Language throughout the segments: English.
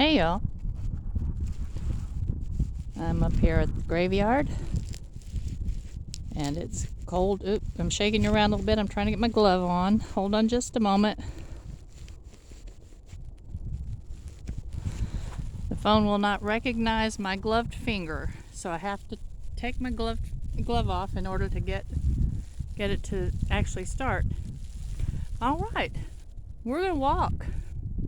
Hey y'all, I'm up here at the graveyard and it's cold. Oop, I'm shaking you around a little bit. I'm trying to get my glove on. Hold on just a moment. The phone will not recognize my gloved finger, so I have to take my glove off in order to get it to actually start. All right, we're gonna walk.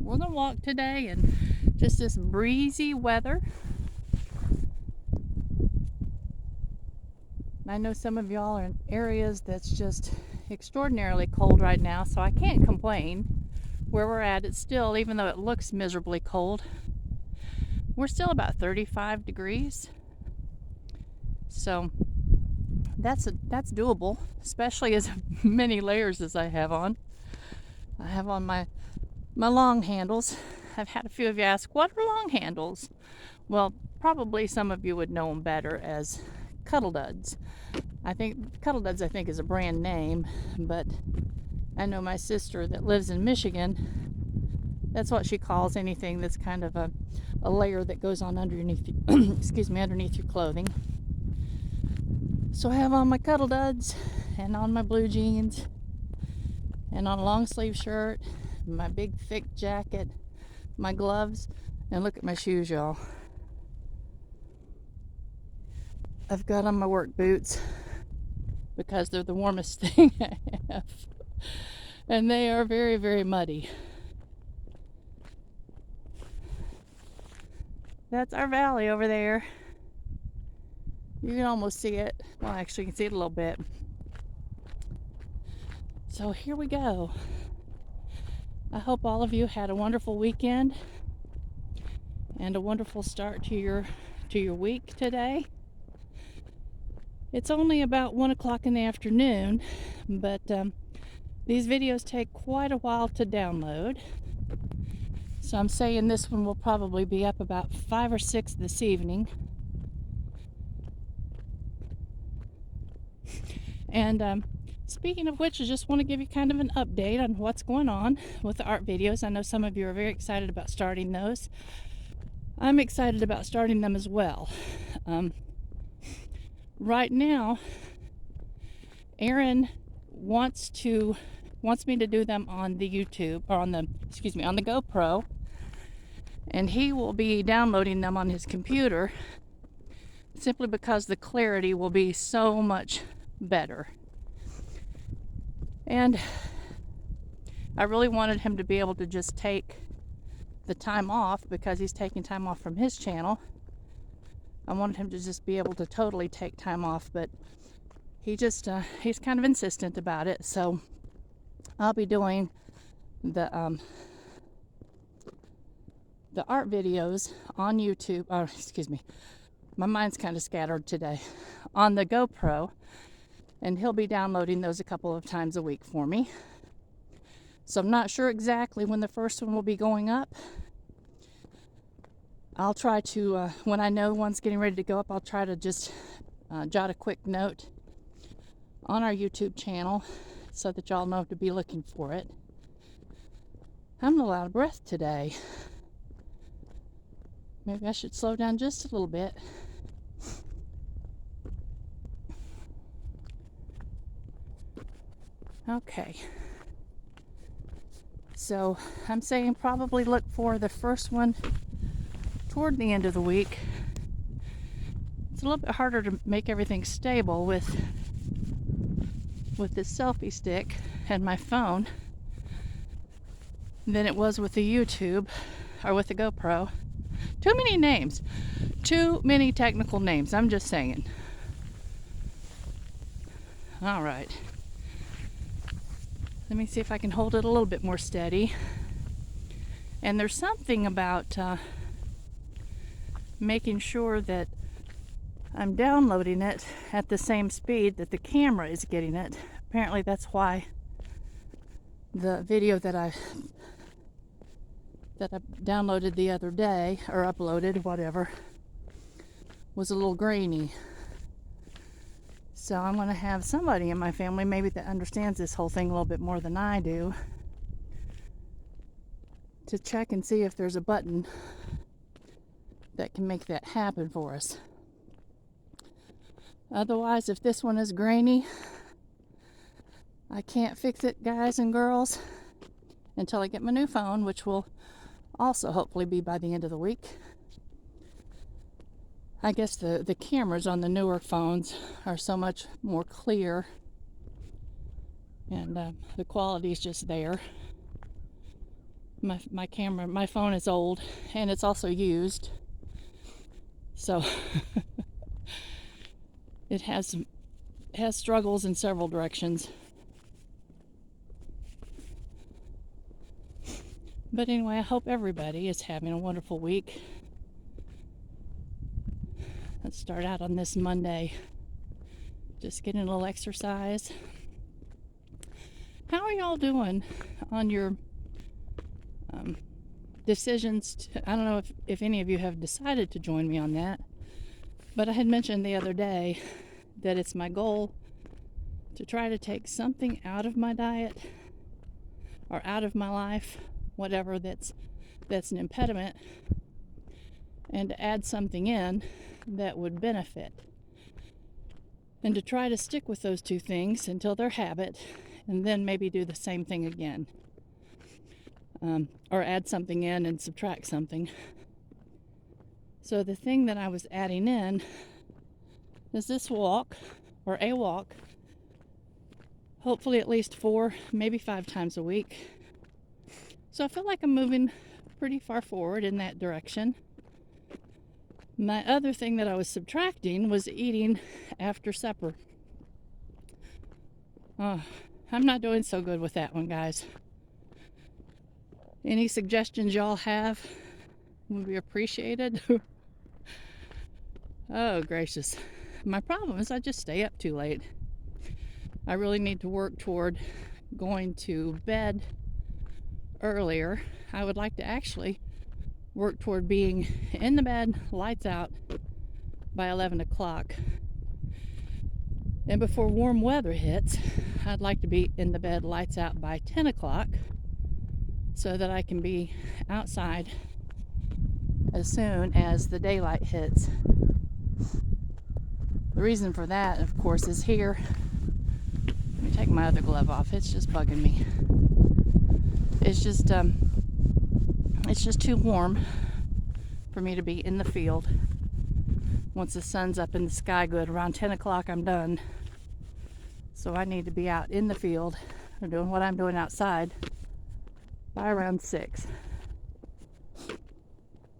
We're gonna walk today in just this breezy weather. I know some of y'all are in areas that's just extraordinarily cold right now, so I can't complain. Where we're at, it's still, even though it looks miserably cold, we're still about 35 degrees. So that's doable, especially as many layers as I have on. I have on my long handles. I've had a few of you ask, what are long handles? Well, probably some of you would know them better as Cuddle Duds. Cuddle Duds is a brand name, but I know my sister that lives in Michigan, that's what she calls anything that's kind of a layer that goes on underneath underneath your clothing. So I have on my Cuddle Duds and on my blue jeans and on a long sleeve shirt, my big thick jacket, my gloves, and look at my shoes, y'all. I've got on my work boots because they're the warmest thing I have. And they are very, very muddy. That's our valley over there. You can almost see it. Well, actually, you can see it a little bit. So here we go. I hope all of you had a wonderful weekend and a wonderful start to your week today. It's only about 1 o'clock in the afternoon, but these videos take quite a while to download. So I'm saying this one will probably be up about 5 or 6 this evening. And speaking of which, I just want to give you kind of an update on what's going on with the art videos. I know some of you are very excited about starting those. I'm excited about starting them as well. Right now, Aaron wants me to do them on the YouTube, or on the GoPro, and he will be downloading them on his computer simply because the clarity will be so much better. And I really wanted him to be able to just take the time off because he's taking time off from his channel. I wanted him to just be able to totally take time off, but he's kind of insistent about it. So I'll be doing the art videos on YouTube. My mind's kind of scattered today. On the GoPro, and he'll be downloading those a couple of times a week for me. So I'm not sure exactly when the first one will be going up. I'll try to, when I know one's getting ready to go up, I'll try to just jot a quick note on our YouTube channel so that y'all know to be looking for it. I'm a little out of breath today. Maybe I should slow down just a little bit. Okay. So I'm saying probably look for the first one toward the end of the week. It's a little bit harder to make everything stable with this selfie stick and my phone than it was with the YouTube or with the GoPro. Too many names. Too many technical names. I'm just saying. All right. Let me see if I can hold it a little bit more steady. And there's something about making sure that I'm downloading it at the same speed that the camera is getting it. Apparently that's why the video that I downloaded the other day, or uploaded, whatever, was a little grainy. So I'm going to have somebody in my family maybe that understands this whole thing a little bit more than I do to check and see if there's a button that can make that happen for us. Otherwise, if this one is grainy, I can't fix it, guys and girls, until I get my new phone, which will also hopefully be by the end of the week. I guess the cameras on the newer phones are so much more clear, and the quality is just there. My phone is old, and it's also used, so it has struggles in several directions. But anyway, I hope everybody is having a wonderful week. Let's start out on this Monday. Just getting a little exercise. How are y'all doing on your decisions? I don't know if any of you have decided to join me on that, but I had mentioned the other day that it's my goal to try to take something out of my diet or out of my life, whatever that's an impediment, and to add something in that would benefit, and to try to stick with those two things until they're habit, and then maybe do the same thing again, or add something in and subtract something. So the thing that I was adding in is this walk, or a walk, hopefully at least 4, maybe 5 times a week. So I feel like I'm moving pretty far forward in that direction. My other thing that I was subtracting was eating after supper. I'm not doing so good with that one, guys. Any suggestions y'all have would be appreciated. Oh, gracious. My problem is I just stay up too late. I really need to work toward going to bed earlier. I would like to actually work toward being in the bed, lights out, by 11 o'clock. And before warm weather hits, I'd like to be in the bed, lights out, by 10 o'clock so that I can be outside as soon as the daylight hits. The reason for that, of course, is here. Let me take my other glove off. It's just bugging me. It's just too warm for me to be in the field. Once the sun's up in the sky good, around 10 o'clock I'm done. So I need to be out in the field, or doing what I'm doing outside, by around 6.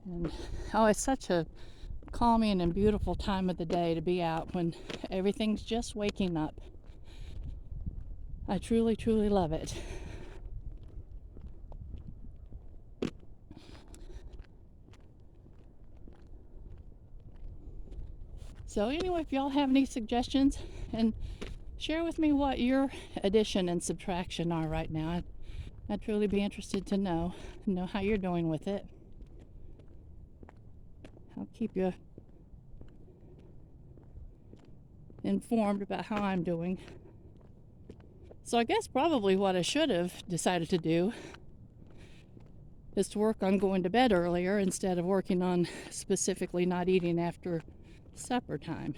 And it's such a calming and beautiful time of the day to be out when everything's just waking up. I truly, truly love it. So anyway, if y'all have any suggestions, and share with me what your addition and subtraction are right now. I'd truly be interested to know how you're doing with it. I'll keep you informed about how I'm doing. So I guess probably what I should have decided to do is to work on going to bed earlier instead of working on specifically not eating after supper time.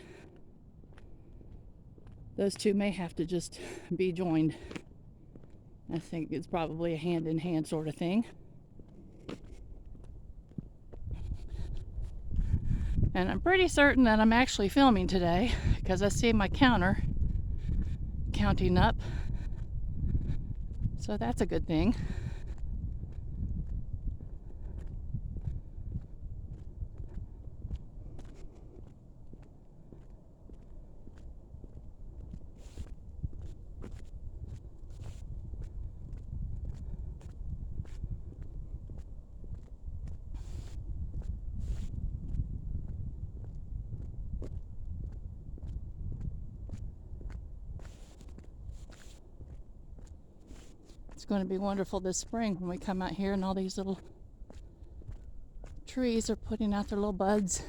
Those two may have to just be joined. I think it's probably a hand-in-hand sort of thing. And I'm pretty certain that I'm actually filming today because I see my counter counting up. So that's a good thing. It's going to be wonderful this spring when we come out here and all these little trees are putting out their little buds.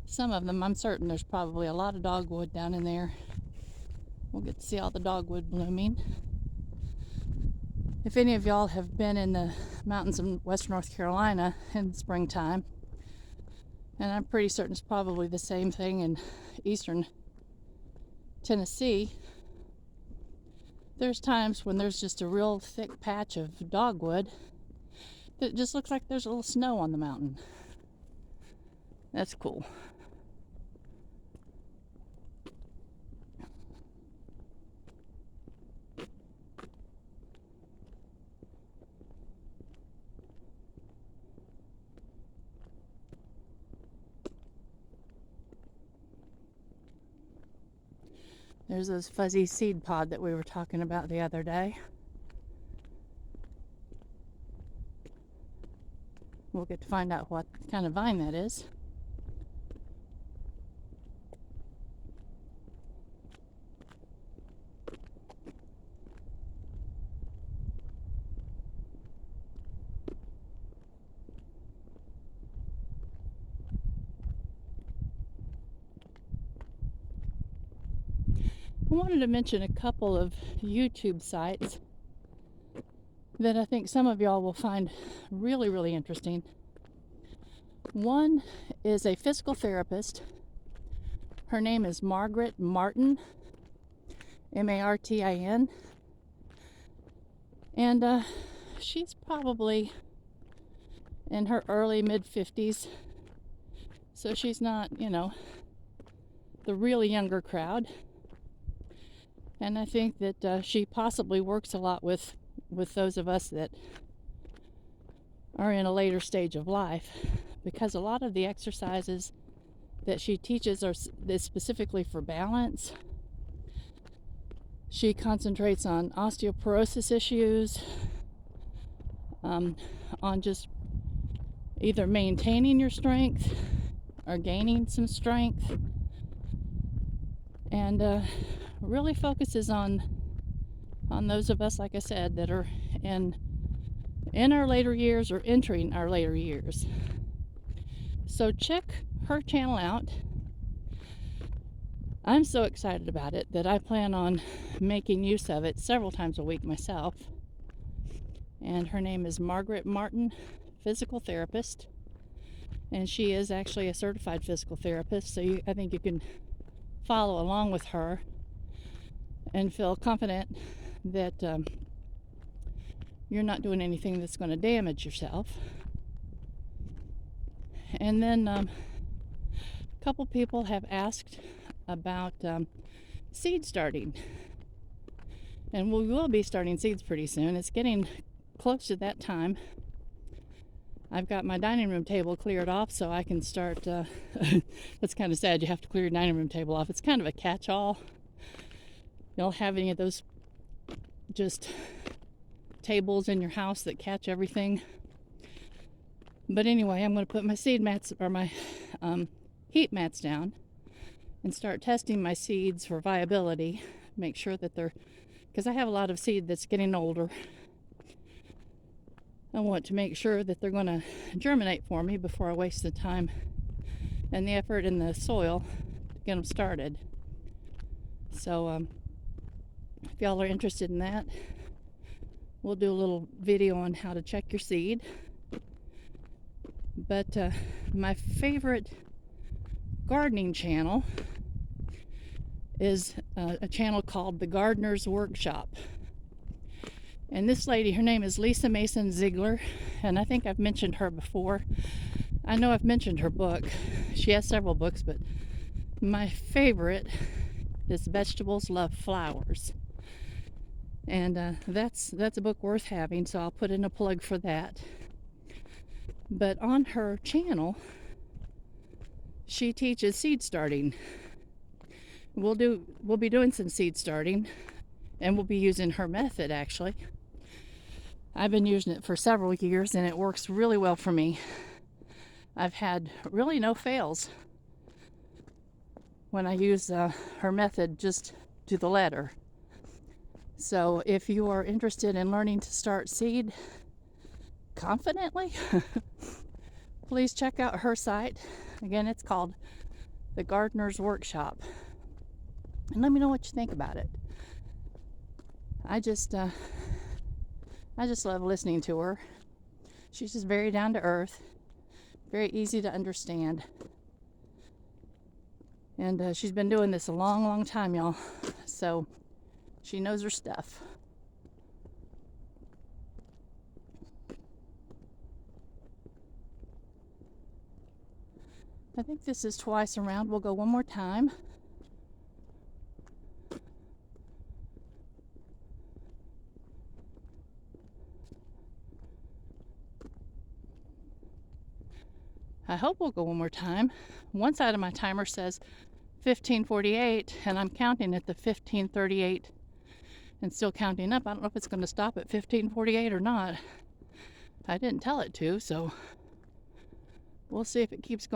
Some of them, I'm certain there's probably a lot of dogwood down in there. We'll get to see all the dogwood blooming. If any of y'all have been in the mountains of western North Carolina in springtime, And I'm pretty certain it's probably the same thing in eastern Tennessee. There's times when there's just a real thick patch of dogwood that it just looks like there's a little snow on the mountain. That's cool. There's those fuzzy seed pod that we were talking about the other day. We'll get to find out what kind of vine that is. I wanted to mention a couple of YouTube sites that I think some of y'all will find really, really interesting. One is a physical therapist. Her name is Margaret Martin, Martin. And she's probably in her early mid-50s. So she's not, the really younger crowd. And I think that she possibly works a lot with those of us that are in a later stage of life, because a lot of the exercises that she teaches are specifically for balance. She concentrates on osteoporosis issues, on just either maintaining your strength or gaining some strength, and really focuses on those of us, like I said, that are in our later years or entering our later years. So check her channel out. I'm so excited about it that I plan on making use of it several times a week myself. And her name is Margaret Martin, physical therapist. And she is actually a certified physical therapist, so I think you can follow along with her and feel confident that you're not doing anything that's going to damage yourself. And then a couple people have asked about seed starting. And we will be starting seeds pretty soon. It's getting close to that time. I've got my dining room table cleared off so I can start. That's kind of sad. You have to clear your dining room table off. It's kind of a catch-all. You don't have any of those just tables in your house that catch everything. But anyway, I'm going to put my seed mats or my heat mats down and start testing my seeds for viability. Make sure that they're, because I have a lot of seed that's getting older. I want to make sure that they're going to germinate for me before I waste the time and the effort in the soil to get them started. So if y'all are interested in that, we'll do a little video on how to check your seed. But my favorite gardening channel is a channel called The Gardener's Workshop. And this lady, her name is Lisa Mason Ziegler, and I think I've mentioned her before. I know I've mentioned her book. She has several books, but my favorite is Vegetables Love Flowers. And that's a book worth having, so I'll put in a plug for that. But on her channel, she teaches seed starting. We'll be doing some seed starting, and we'll be using her method actually. I've been using it for several years and it works really well for me. I've had really no fails when I use her method just to the letter. So if you are interested in learning to start seed confidently, please check out her site. Again, it's called The Gardener's Workshop. And let me know what you think about it. I just love listening to her. She's just very down to earth, very easy to understand. And she's been doing this a long, long time, y'all. So she knows her stuff. I think this is twice around. We'll go one more time. I hope we'll go one more time. One side of my timer says 15:48, and I'm counting at the 15:38 and still counting up. I don't know if it's going to stop at 15:48 or not. I didn't tell it to, so we'll see if it keeps going.